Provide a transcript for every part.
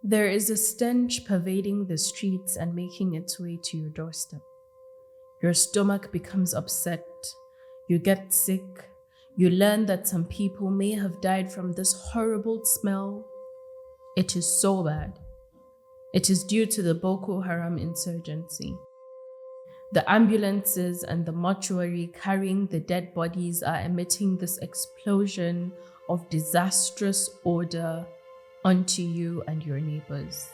There is a stench pervading the streets and making its way to your doorstep. Your stomach becomes upset. You get sick. You learn that some people may have died from this horrible smell. It is so bad. It is due to the Boko Haram Insurgency. The ambulances and the mortuary carrying the dead bodies are emitting this explosion of disastrous odor onto you and your neighbors.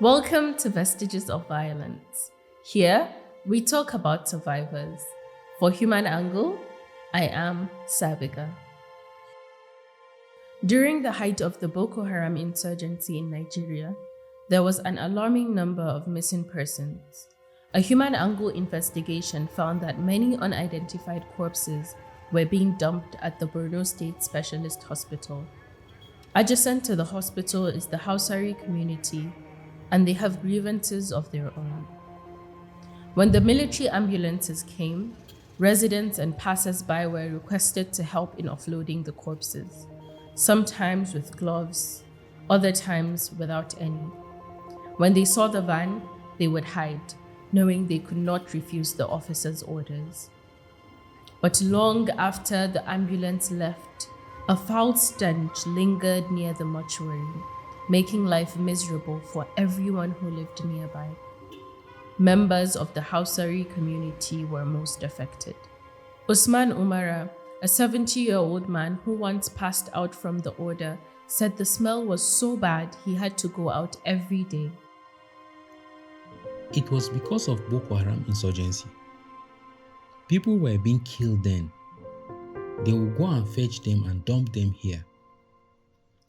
Welcome to Vestiges of Violence. Here, we talk about survivors. For Human Angle, I am Sabiga. During the height of the Boko Haram insurgency in Nigeria, there was an alarming number of missing persons. A Human Angle investigation found that many unidentified corpses were being dumped at the Borno State Specialist Hospital. Adjacent to the hospital is the Hausari community, and they have grievances of their own. When the military ambulances came, residents and passers-by were requested to help in offloading the corpses, sometimes with gloves, other times without any. When they saw the van, they would hide, knowing they could not refuse the officer's orders. But long after the ambulance left, a foul stench lingered near the mortuary, making life miserable for everyone who lived nearby. Members of the Hausari community were most affected. Usman Umara, a 70-year-old man who once passed out from the order, said the smell was so bad he had to go out every day. It was because of Boko Haram Insurgency. People were being killed then. They would go and fetch them and dump them here.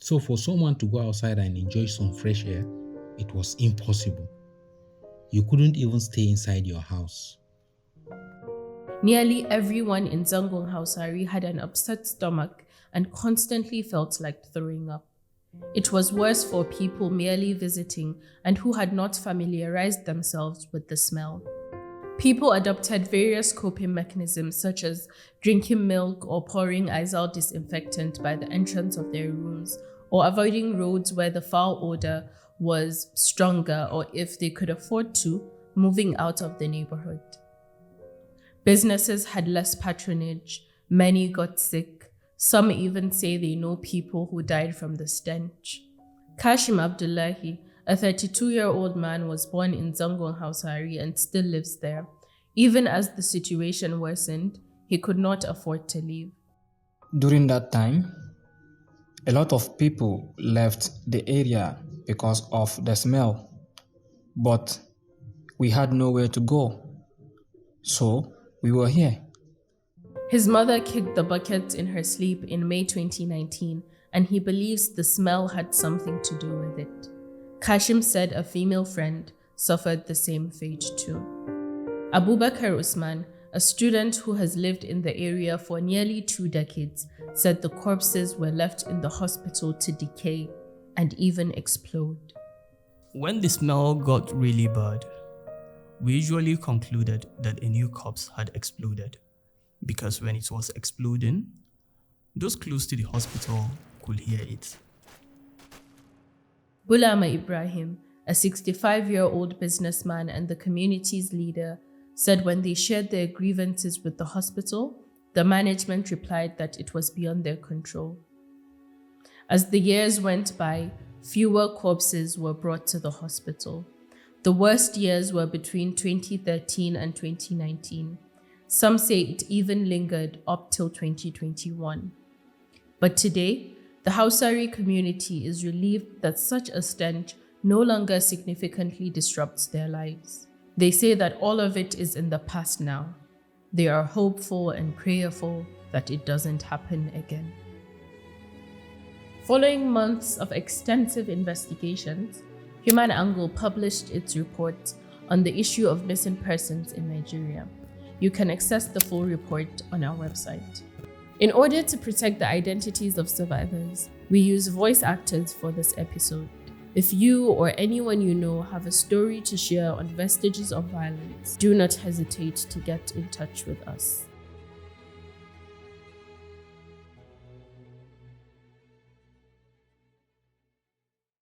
So for someone to go outside and enjoy some fresh air, it was impossible. You couldn't even stay inside your house. Nearly everyone in Zangon Hausari had an upset stomach and constantly felt like throwing up. It was worse for people merely visiting and who had not familiarized themselves with the smell. People adopted various coping mechanisms such as drinking milk or pouring Izal disinfectant by the entrance of their rooms, or avoiding roads where the foul odor was stronger, or if they could afford to, moving out of the neighborhood. Businesses had less patronage, many got sick, some even say they know people who died from the stench. Kashim Abdullahi, a 32-year-old man, was born in Zangon Hausari and still lives there. Even as the situation worsened, he could not afford to leave. During that time, a lot of people left the area because of the smell, but we had nowhere to go, so we were here. His mother kicked the bucket in her sleep in May 2019, and he believes the smell had something to do with it. Kashim said a female friend suffered the same fate too. Abubakar Usman, a student who has lived in the area for nearly 2 decades, said the corpses were left in the hospital to decay and even explode. When the smell got really bad, we usually concluded that a new corpse had exploded, because when it was exploding, those close to the hospital could hear it. Bulama Ibrahim, a 65-year-old businessman and the community's leader, said when they shared their grievances with the hospital, the management replied that it was beyond their control. As the years went by, fewer corpses were brought to the hospital. The worst years were between 2013 and 2019. Some say it even lingered up till 2021. But today, the Hausari community is relieved that such a stench no longer significantly disrupts their lives. They say that all of it is in the past now. They are hopeful and prayerful that it doesn't happen again. Following months of extensive investigations, Human Angle published its report on the issue of missing persons in Nigeria. You can access the full report on our website. In order to protect the identities of survivors, we use voice actors for this episode. If you or anyone you know have a story to share on Vestiges of Violence, do not hesitate to get in touch with us.